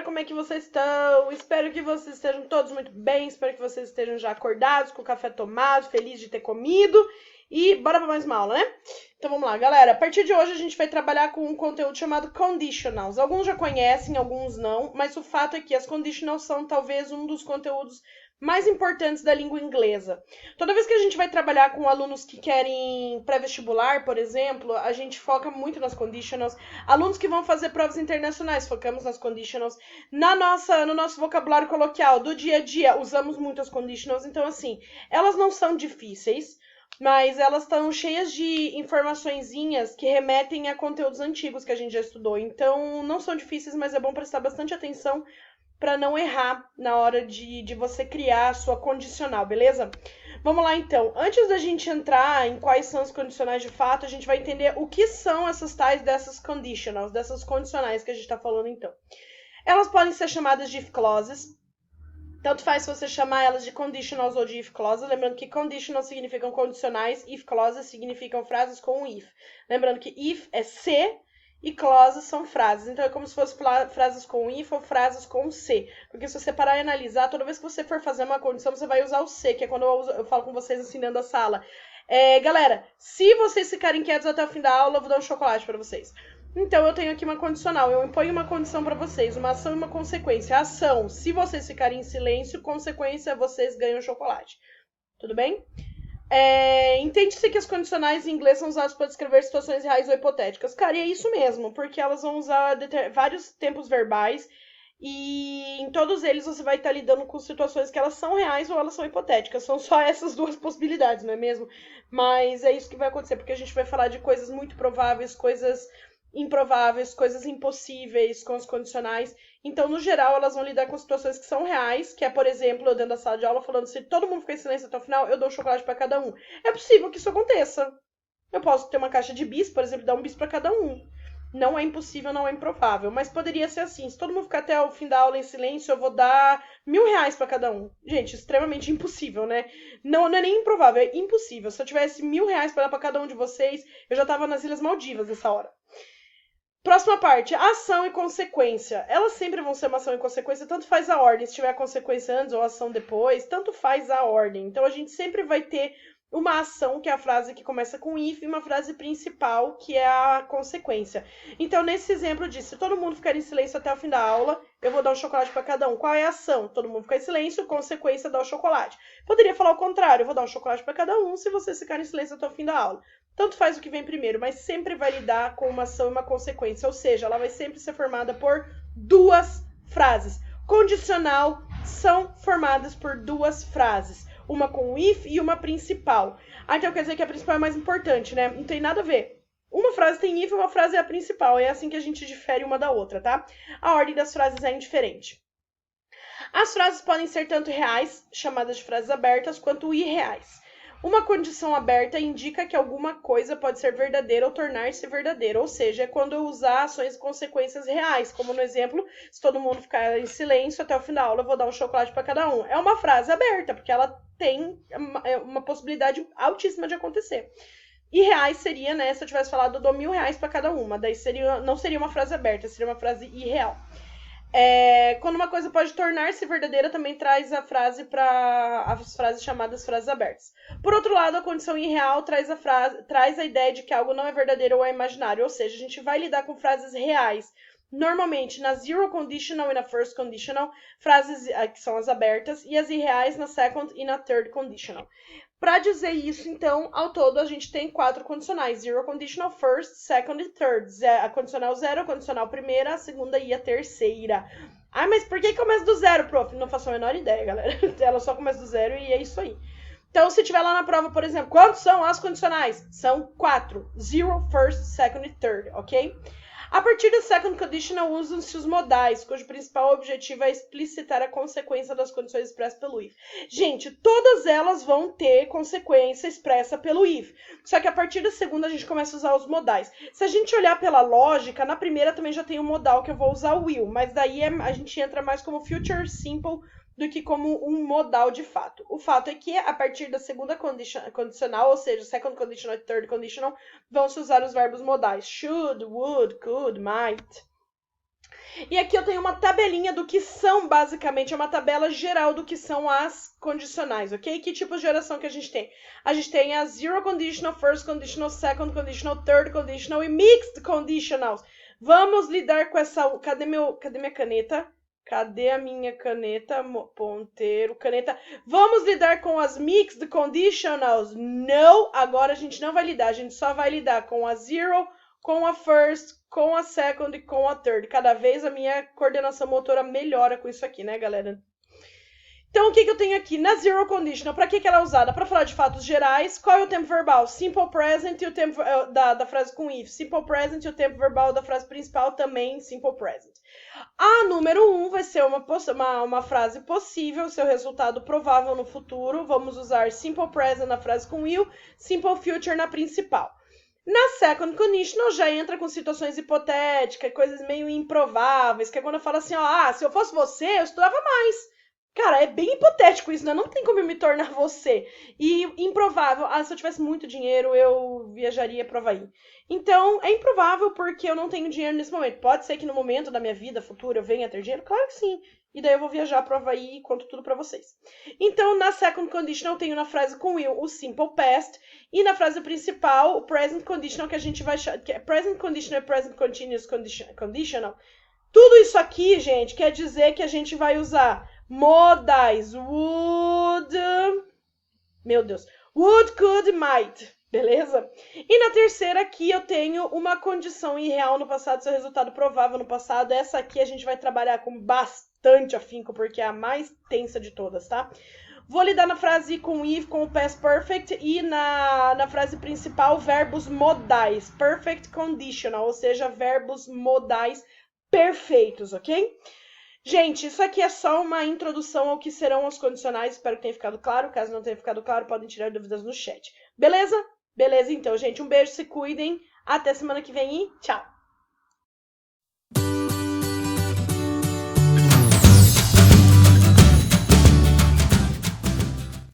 como é que vocês estão? Espero que vocês estejam todos muito bem, espero que vocês estejam já acordados, com o café tomado, felizes de ter comido. E bora para mais uma aula, né? Então vamos lá, galera. A partir de hoje a gente vai trabalhar com um conteúdo chamado conditionals. Alguns já conhecem, alguns não, mas o fato é que as conditionals são talvez um dos conteúdos mais importantes da língua inglesa. Toda vez que a gente vai trabalhar com alunos que querem pré-vestibular, por exemplo, a gente foca muito nas conditionals. Alunos que vão fazer provas internacionais, focamos nas conditionals. No nosso vocabulário coloquial do dia a dia, usamos muito as conditionals. Então, assim, elas não são difíceis, mas elas estão cheias de informaçõezinhas que remetem a conteúdos antigos que a gente já estudou. Então, não são difíceis, mas é bom prestar bastante atenção para não errar na hora de você criar a sua condicional, beleza? Vamos lá, então. Antes da gente entrar em quais são os condicionais de fato, a gente vai entender o que são essas tais dessas conditionals, dessas condicionais que a gente está falando, então. Elas podem ser chamadas de if clauses. Tanto faz se você chamar elas de conditionals ou de if clauses. Lembrando que conditionals significam condicionais, if clauses significam frases com if. Lembrando que if é se e clauses são frases. Então é como se fossem frases com if ou frases com se. Porque se você parar e analisar, toda vez que você for fazer uma condição, você vai usar o se, que é quando eu falo com vocês assim dentro da sala. Galera, se vocês ficarem quietos até o fim da aula, eu vou dar um chocolate para vocês. Então, eu tenho aqui uma condicional. Eu imponho uma condição para vocês, uma ação e uma consequência. Ação, se vocês ficarem em silêncio, consequência, vocês ganham chocolate. Tudo bem? Entende-se que as condicionais em inglês são usadas para descrever situações reais ou hipotéticas. Cara, e é isso mesmo, porque elas vão usar vários tempos verbais e em todos eles você vai estar lidando com situações que elas são reais ou elas são hipotéticas. São só essas duas possibilidades, não é mesmo? Mas é isso que vai acontecer, porque a gente vai falar de coisas muito prováveis, coisas improváveis, coisas impossíveis com os condicionais. Então, no geral, elas vão lidar com situações que são reais, que é, por exemplo, eu dentro da sala de aula falando, se todo mundo ficar em silêncio até o final, eu dou um chocolate para cada um. É possível que isso aconteça. Eu posso ter uma caixa de bis, por exemplo, dar um bis para cada um. Não é impossível, não é improvável, mas poderia ser assim. Se todo mundo ficar até o fim da aula em silêncio, eu vou dar R$1.000 para cada um. Gente, extremamente impossível, né? Não é nem improvável, é impossível. Se eu tivesse R$1.000 para dar para cada um de vocês, eu já tava nas Ilhas Maldivas nessa hora. Próxima parte, ação e consequência. Elas sempre vão ser uma ação e consequência, tanto faz a ordem. Se tiver consequência antes ou ação depois, tanto faz a ordem. Então, a gente sempre vai ter uma ação, que é a frase que começa com if, e uma frase principal, que é a consequência. Então, nesse exemplo, disse, se todo mundo ficar em silêncio até o fim da aula, eu vou dar um chocolate para cada um. Qual é a ação? Todo mundo ficar em silêncio, consequência, dar o chocolate. Poderia falar o contrário, eu vou dar um chocolate para cada um se vocês ficarem em silêncio até o fim da aula. Tanto faz o que vem primeiro, mas sempre vai lidar com uma ação e uma consequência. Ou seja, ela vai sempre ser formada por duas frases. Condicional são formadas por duas frases. Uma com if e uma principal. Então quer dizer que a principal é mais importante, né? Não tem nada a ver. Uma frase tem if e uma frase é a principal. É assim que a gente difere uma da outra, tá? A ordem das frases é indiferente. As frases podem ser tanto reais, chamadas de frases abertas, quanto irreais. Uma condição aberta indica que alguma coisa pode ser verdadeira ou tornar-se verdadeira, ou seja, é quando eu usar ações e consequências reais, como no exemplo, se todo mundo ficar em silêncio até o fim da aula, eu vou dar um chocolate para cada um. É uma frase aberta, porque ela tem uma possibilidade altíssima de acontecer. E reais seria, né, se eu tivesse falado, eu dou R$1.000 para cada uma, daí não seria uma frase aberta, seria uma frase irreal. Quando uma coisa pode tornar-se verdadeira, também traz a frase para as frases chamadas frases abertas. Por outro lado, a condição irreal traz a ideia de que algo não é verdadeiro ou é imaginário, ou seja, a gente vai lidar com frases reais. Normalmente na zero conditional e na first conditional, frases que são as abertas, e as irreais na second e na third conditional. Para dizer isso, então, ao todo a gente tem 4 condicionais. Zero conditional, first, second e third. A condicional 0, a condicional primeira, a segunda e a terceira. Ah, mas por que começa do 0, prof? Não faço a menor ideia, galera. Ela só começa do 0 e é isso aí. Então, se tiver lá na prova, por exemplo, quantos são as condicionais? São 4. Zero, first, second e third, ok? A partir do second conditional, usam-se os modais, cujo principal objetivo é explicitar a consequência das condições expressas pelo if. Gente, todas elas vão ter consequência expressa pelo if. Só que a partir da segunda, a gente começa a usar os modais. Se a gente olhar pela lógica, na primeira também já tem o modal que eu vou usar o will, mas daí a gente entra mais como future simple do que como um modal de fato. O fato é que, a partir da segunda condicional, ou seja, second conditional e third conditional, vão se usar os verbos modais should, would, could, might. E aqui eu tenho uma tabelinha do que são, basicamente, é uma tabela geral do que são as condicionais, ok? Que tipo de oração que a gente tem? A gente tem a zero conditional, first conditional, second conditional, third conditional e mixed conditionals. Vamos lidar com essa... Cadê minha caneta? Cadê a minha caneta? Ponteiro, caneta. Vamos lidar com as mixed conditionals? Não, agora a gente não vai lidar. A gente só vai lidar com a zero, com a first, com a second e com a third. Cada vez a minha coordenação motora melhora com isso aqui, né, galera? Então, o que eu tenho aqui? Na zero conditional, para que ela é usada? Para falar de fatos gerais. Qual é o tempo verbal? Simple present e o tempo da frase com if. Simple present e o tempo verbal da frase principal também simple present. A número 1 vai ser uma frase possível, seu resultado provável no futuro. Vamos usar simple present na frase com will, simple future na principal. Na second conditional já entra com situações hipotéticas, coisas meio improváveis, que é quando eu falo assim, ó, se eu fosse você, eu estudava mais. Cara, é bem hipotético isso, né? Não tem como eu me tornar você. E improvável. Se eu tivesse muito dinheiro, eu viajaria para o Havaí. Então, é improvável porque eu não tenho dinheiro nesse momento. Pode ser que no momento da minha vida futura eu venha a ter dinheiro? Claro que sim. E daí eu vou viajar para o Havaí e conto tudo para vocês. Então, na second conditional, eu tenho na frase com will o simple past. E na frase principal, o present conditional, que a gente vai chamar... Present conditional e present continuous conditional. Tudo isso aqui, gente, quer dizer que a gente vai usar modais would, could, might, beleza? E na terceira aqui eu tenho uma condição irreal no passado, seu resultado provável no passado. Essa aqui a gente vai trabalhar com bastante afinco, porque é a mais tensa de todas, tá? Vou lidar na frase com if, com o past perfect, e na frase principal, verbos modais, perfect conditional, ou seja, verbos modais perfeitos, ok? Gente, isso aqui é só uma introdução ao que serão os condicionais. Espero que tenha ficado claro. Caso não tenha ficado claro, podem tirar dúvidas no chat. Beleza? Beleza, então, gente. Um beijo, se cuidem. Até semana que vem e tchau!